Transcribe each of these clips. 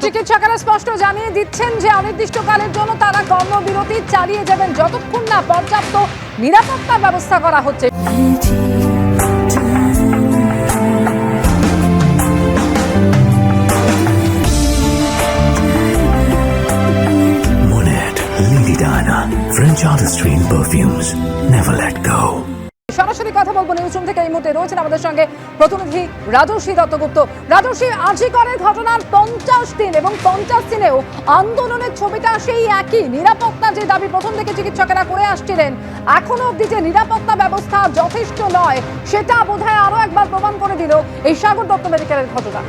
চিকিৎসকেরা স্পষ্ট জানিয়ে দিচ্ছেন যে অনির্দিষ্টকালের জন্য তারা কর্মবিরতি চালিয়ে যাবেন যতক্ষণ না পর্যাপ্ত নিরাপত্তা ব্যবস্থা করা হচ্ছে। Monet, Lily Diana, French artistry in perfumes. Never let go. সরাসরি কথা বলবো নিউজরুম থেকে। এই মুহূর্তে রয়েছেন আমাদের সঙ্গে প্রতিনিধি রাজর্ষি দত্তগুপ্ত। রাজর্ষি, আজি করের ঘটনার 50 দিন এবং 50 দিনেও আন্দোলনের ছবিটা সেই একই। নিরাপত্তা যে দাবি প্রথম থেকে চিকিৎসকেরা করে আসছিলেন, এখনো অব্দি যে নিরাপত্তা ব্যবস্থা যথেষ্ট নয় সেটা বোধহয় আরো একবার প্রমাণ করে দিল এই সাগর দত্ত মেডিকেলের ঘটনা।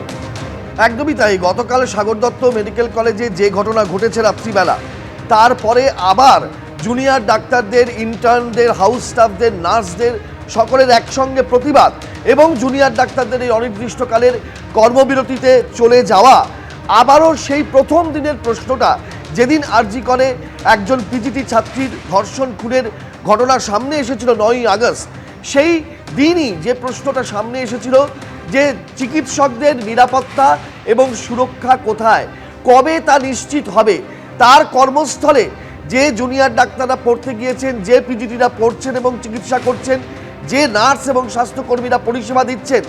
একদমই তাই। গতকাল সাগর দত্ত মেডিকেল কলেজে যে ঘটনা ঘটেছে রাত্রিবেলা, তারপরে আবার জুনিয়র ডাক্তারদের, ইন্টার্নদের, হাউস স্টাফদের, নার্সদের সকলের একসঙ্গে প্রতিবাদ এবং জুনিয়র ডাক্তারদের এই অনির্দিষ্টকালের কর্মবিরতিতে চলে যাওয়া। আবারও সেই প্রথম দিনের প্রশ্নটা, যেদিন আরজি করে একজন পিজিটি ছাত্রীর ধর্ষণ খুনের ঘটনা সামনে এসেছিল 9ই আগস্ট, সেই দিনই যে প্রশ্নটা সামনে এসেছিল যে চিকিৎসকদের নিরাপত্তা এবং সুরক্ষা কোথায়, কবে তা নিশ্চিত হবে। তার কর্মস্থলে যে জুনিয়র ডাক্তাররা পড়তে গিয়েছেন, যে পিজিটিরা পড়ছেন এবং চিকিৎসা করছেন, যে নার্স এবং স্বাস্থ্যকর্মীরা পরিষেবা দিচ্ছেন,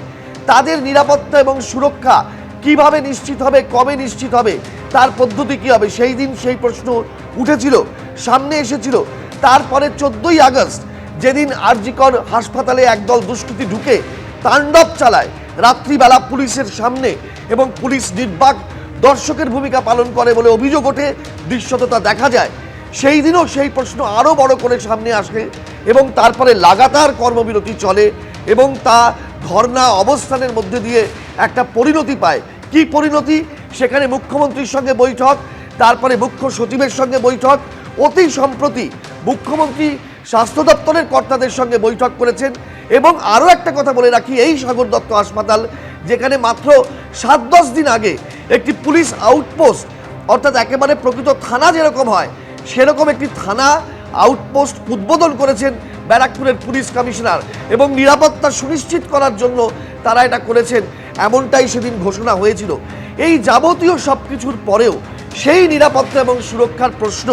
তাদের নিরাপত্তা এবং সুরক্ষা কিভাবে নিশ্চিত হবে, কবে নিশ্চিত হবে, তার পদ্ধতি কী হবে, সেই দিন সেই প্রশ্ন উঠেছিল, সামনে এসেছিল। তারপরে 14ই আগস্ট, যেদিন আরজিকর হাসপাতালে একদল দুষ্কৃতী ঢুকে তাণ্ডব চালায় রাত্রিবেলা পুলিশের সামনে এবং পুলিশ নির্বাক দর্শকের ভূমিকা পালন করে বলে অভিযোগ ওঠে, দৃশ্যততা দেখা যায়। সেই দিনও সেই প্রশ্ন আরও বড় করে সামনে আসে এবং তারপরে লাগাতার কর্মবিরতি চলে এবং তা ধর্ণা অবস্থানের মধ্যে দিয়ে একটা পরিণতি পায়। কি পরিণতি? সেখানে মুখ্যমন্ত্রীর সঙ্গে বৈঠক, তারপরে মুখ্য সচিবের সঙ্গে বৈঠক। অতি সম্প্রতি মুখ্যমন্ত্রী স্বাস্থ্য দপ্তরের কর্তাদের সঙ্গে বৈঠক করেছেন। এবং আরও একটা কথা বলে রাখি, এই সাগর দত্ত হাসপাতাল, যেখানে মাত্র 7-10 দিন আগে একটি পুলিশ আউটপোস্ট, অর্থাৎ একেবারে প্রকৃত থানা যেরকম হয় সেরকম একটি থানা আউটপোস্ট উদ্বোধন করেছেন ব্যারাকপুরের পুলিশ কমিশনার, এবং নিরাপত্তা সুনিশ্চিত করার জন্য তারা এটা করেছেন, এমনটাই সেদিন ঘোষণা হয়েছিল। এই যাবতীয় সব কিছুর পরেও সেই নিরাপত্তা এবং সুরক্ষার প্রশ্ন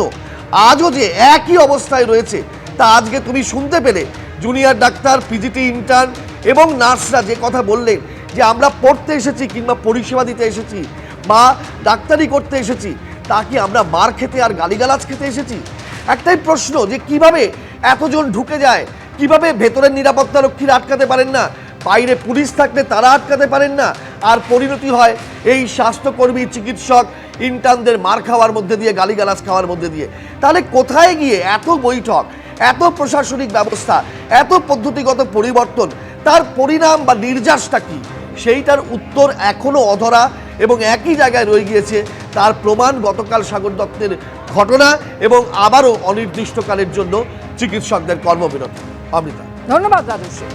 আজও যে একই অবস্থায় রয়েছে, তা আজকে তুমি শুনতে পেলে। জুনিয়র ডাক্তার, পিজিটি ইন্টার্ন এবং নার্সরা যে কথা বললেন যে আমরা পড়তে এসেছি কিংবা পরিষেবা দিতে এসেছি বা ডাক্তারি করতে এসেছি, তা কি আমরা মার খেতে আর গালিগালাজ খেতে এসেছি? একটাই প্রশ্ন যে কিভাবে এতজন ঢুকে যায়, কিভাবে ভেতরের নিরাপত্তা রক্ষীরা আটকাতে পারেন না, বাইরে পুলিশ থাকলে তারা আটকাতে পারেন না, আর পরিণতি হয় এই স্বাস্থ্যকর্মী, চিকিৎসক, ইন্টার্নদের মার খাওয়ার মধ্যে দিয়ে, গালিগালাজ খাওয়ার মধ্যে দিয়ে। তাহলে কোথায় গিয়ে এত বৈঠক, এত প্রশাসনিক ব্যবস্থা, এত পদ্ধতিগত পরিবর্তন, তার পরিণাম বা নির্যাসটা কি? সেইটার উত্তর এখনও অধরা এবং একই জায়গায় রয়ে গিয়েছে। তার প্রমাণ গতকাল সাগর দত্তের ঘটনা এবং আবারও অনির্দিষ্টকালের জন্য চিকিৎসকদের কর্মবিরতি। অমৃতা, ধন্যবাদ রাজর্ষি।